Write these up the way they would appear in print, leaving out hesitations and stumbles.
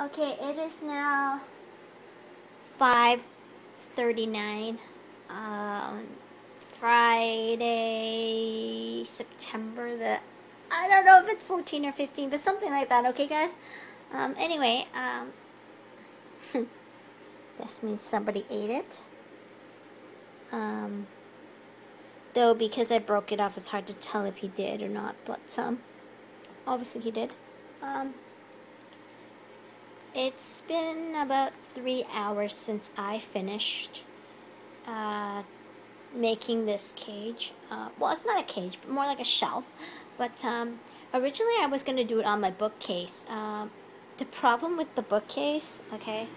Okay, it is now 5:39, Friday, September the, I don't know if it's 14 or 15, but something like that, okay guys? Anyway, this means somebody ate it. Though because I broke it off, it's hard to tell if he did or not, but, obviously he did. It's been about 3 hours since I finished making this cage. Well, it's not a cage, but more like a shelf. But originally I was going to do it on my bookcase. The problem with the bookcase, okay,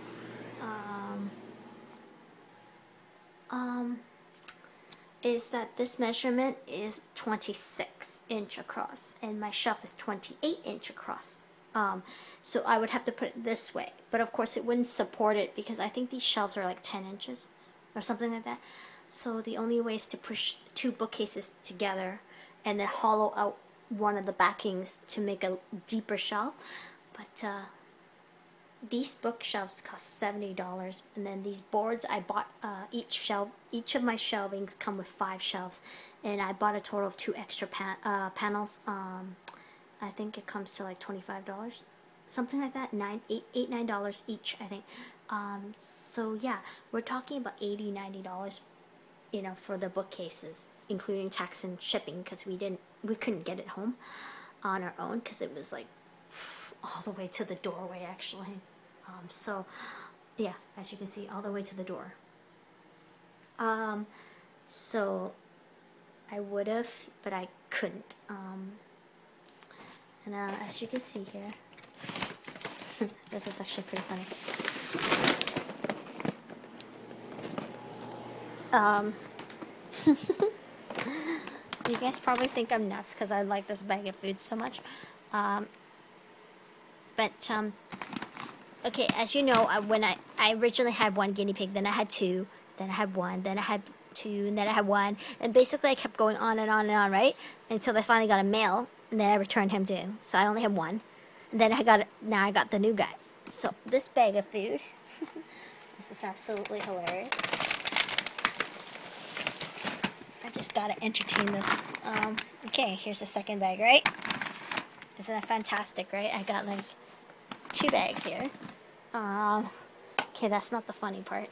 is that this measurement is 26 inch across, and my shelf is 28 inch across. So I would have to put it this way, but of course it wouldn't support it because I think these shelves are like 10 inches or something like that. So the only way is to push two bookcases together and then hollow out one of the backings to make a deeper shelf. But these bookshelves cost $70, and then these boards I bought, each of my shelvings come with 5 shelves, and I bought a total of 2 extra panels. I think it comes to like $25, something like that. $9 each, I think. So yeah, we're talking about $80-$90, you know, for the bookcases, including tax and shipping, because we couldn't get it home on our own because it was like all the way to the doorway actually. So yeah, as you can see, all the way to the door. So I would have, but I couldn't. And as you can see here, this is actually pretty funny. You guys probably think I'm nuts because I like this bag of food so much. Okay, as you know, when I originally had 1 guinea pig, then I had 2, then I had 1, then I had 2, and then I had 1, and basically I kept going on and on and on, right? Until I finally got a male, and then I returned him too. So I only had 1, and then now I got the new guy. So this bag of food, this is absolutely hilarious. I just gotta entertain this. Okay, here's the second bag, right? Isn't that fantastic, right? I got like 2 bags here. Okay, that's not the funny part.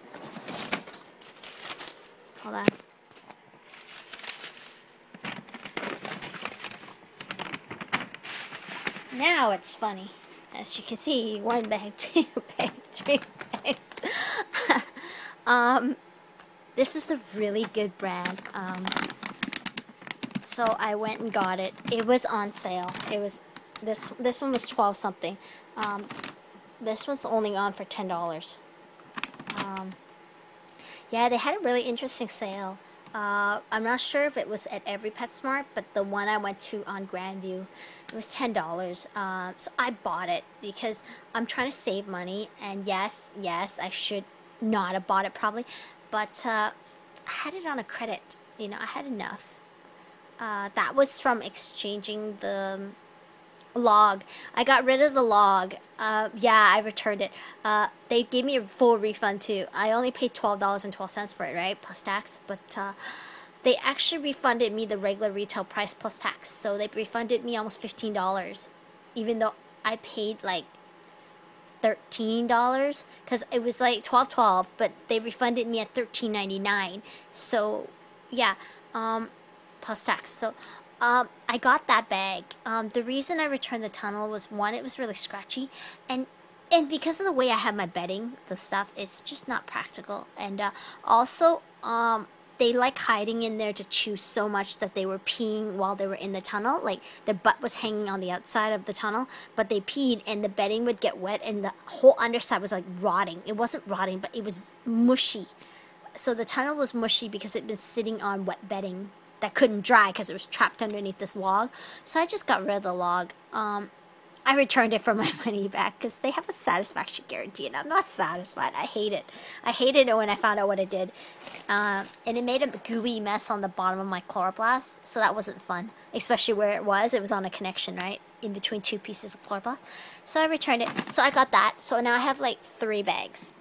Hold on. Now it's funny. As you can see, 1 bag, 2 bag, 3 bags. This is a really good brand. So I went and got it. It was on sale. It was this one was 12 something. This one's only on for $10. Yeah, they had a really interesting sale. I'm not sure if it was at every PetSmart, but the one I went to on Grandview, it was $10. So I bought it because I'm trying to save money. And yes, I should not have bought it probably, but I had it on a credit. You know, I had enough. That was from exchanging the log. I got rid of the log. Yeah, I returned it. They gave me a full refund too. I only paid $12.12 for it, right? Plus tax. But they actually refunded me the regular retail price plus tax. So they refunded me almost $15, even though I paid like $13, because it was like $12.12, but they refunded me at $13.99. So yeah, plus tax. So I got that bag. The reason I returned the tunnel was, 1, it was really scratchy, and because of the way I have my bedding, the stuff, it's just not practical. And also, they like hiding in there to chew so much that they were peeing while they were in the tunnel. Like their butt was hanging on the outside of the tunnel, but they peed and the bedding would get wet and the whole underside was like rotting. It wasn't rotting, but it was mushy. So the tunnel was mushy because it'd been sitting on wet bedding that couldn't dry because it was trapped underneath this log. So I just got rid of the log. I returned it for my money back because they have a satisfaction guarantee, and I'm not satisfied. I hate it. I hated it when I found out what it did. And it made a gooey mess on the bottom of my chloroplast, so that wasn't fun, especially where it was. It was on a connection, right? in between 2 pieces of chloroplast. So I returned it. So I got that. So now I have like 3 bags.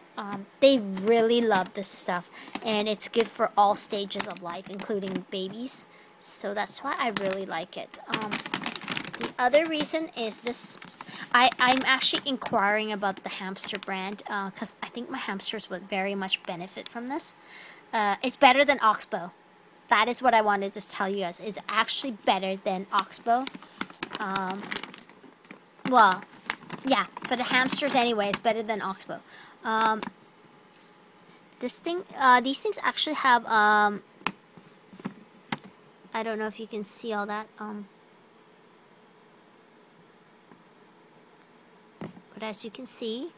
They really love this stuff, and it's good for all stages of life, including babies. So that's why I really like it. The other reason is this. I'm actually inquiring about the hamster brand because I think my hamsters would very much benefit from this. It's better than oxbow. That is what I wanted to tell you guys. It's actually better than oxbow. Well, yeah, for the hamsters anyway, it's better than oxbow. These things actually have I don't know if you can see all that. But as you can see,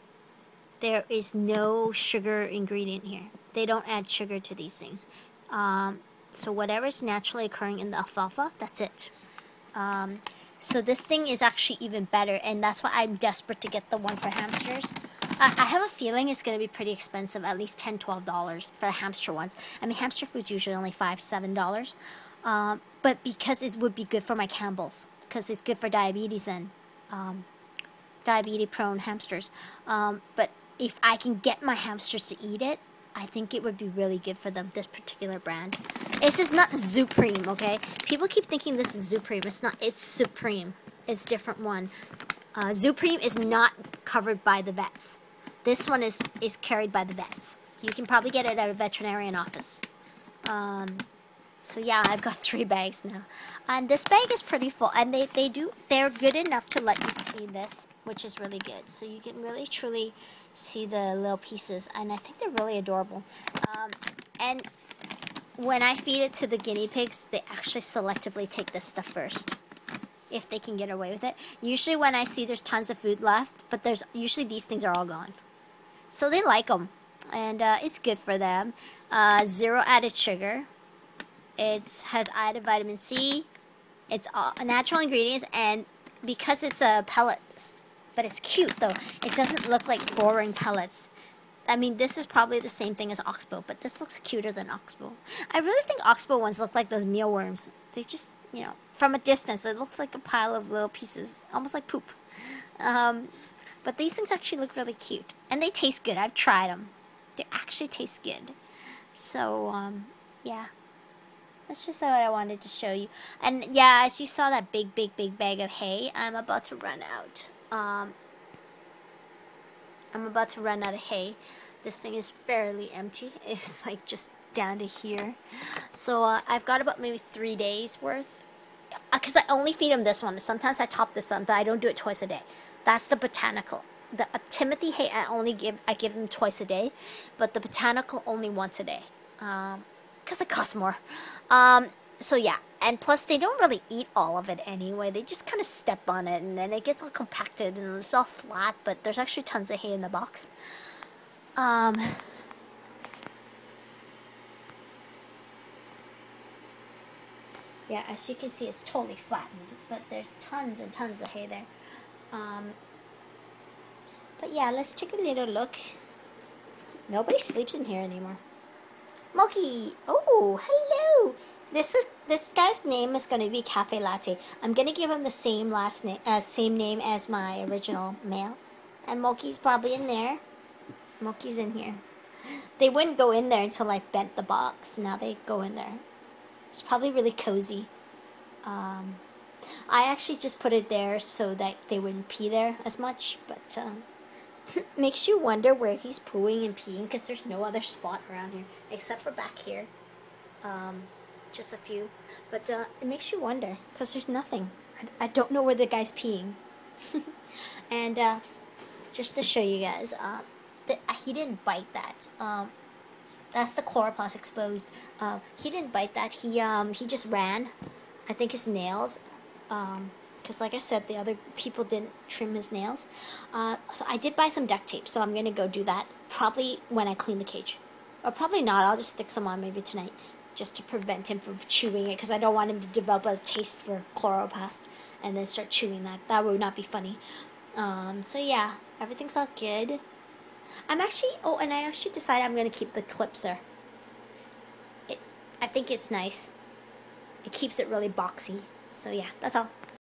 there is no sugar ingredient here. They don't add sugar to these things. So whatever is naturally occurring in the alfalfa, that's it. So this thing is actually even better, and that's why I'm desperate to get the one for hamsters. I have a feeling it's going to be pretty expensive, at least $10, $12 for the hamster ones. I mean, hamster food's usually only $5, $7. But because it would be good for my Campbells, because it's good for diabetes and diabetes-prone hamsters. But if I can get my hamsters to eat it, I think it would be really good for them, this particular brand. This is not Supreme, okay? People keep thinking this is Supreme. It's not. It's Supreme. It's a different one. Supreme is not covered by the vets. This one is carried by the vets. You can probably get it at a veterinarian office. So yeah, I've got 3 bags now. And this bag is pretty full. And they're good enough to let you see this, which is really good. So you can really, truly see the little pieces. And I think they're really adorable. And when I feed it to the guinea pigs, they actually selectively take this stuff first, if they can get away with it. Usually when I see there's tons of food left, but usually these things are all gone. So they like them. And it's good for them. 0 added sugar. It has added vitamin C. It's all natural ingredients, and because it's a pellet, but it's cute though. It doesn't look like boring pellets. I mean, this is probably the same thing as oxbow, but this looks cuter than oxbow. I really think oxbow ones look like those mealworms. They just, from a distance, it looks like a pile of little pieces, almost like poop. But these things actually look really cute, and they taste good. I've tried them. They actually taste good. So, yeah. That's just what I wanted to show you. And yeah, as you saw that big bag of hay, I'm about to run out. I'm about to run out of hay. This thing is fairly empty. It's like just down to here. So I've got about maybe 3 days worth. Because I only feed them this one. Sometimes I top this one, but I don't do it twice a day. That's the botanical. The Timothy hay I give them twice a day, but the botanical only once a day. Because it costs more. So yeah, and plus they don't really eat all of it anyway. They just kind of step on it, and then it gets all compacted and it's all flat, but there's actually tons of hay in the box. Yeah, as you can see, it's totally flattened, but there's tons and tons of hay there. But yeah, let's take a little look. Nobody sleeps in here anymore. Moki! Oh, hello! This guy's name is gonna be Cafe Latte. I'm gonna give him the same name as my original male. And Moki's probably in there. Moki's in here. They wouldn't go in there until I bent the box. Now they go in there. It's probably really cozy. I actually just put it there so that they wouldn't pee there as much, but makes you wonder where he's pooing and peeing, because there's no other spot around here except for back here. Just a few, but it makes you wonder because there's nothing. I don't know where the guy's peeing. And just to show you guys, he didn't bite that. That's the chloroplast exposed. He didn't bite that. He just ran. I think his nails. Because like I said, the other people didn't trim his nails. So I did buy some duct tape, so I'm going to go do that probably when I clean the cage. Or probably not, I'll just stick some on maybe tonight, just to prevent him from chewing it, because I don't want him to develop a taste for chloroplast and then start chewing that. That would not be funny. So yeah, everything's all good. And I actually decided I'm going to keep the clips there. I think it's nice. It keeps it really boxy. So yeah, that's all.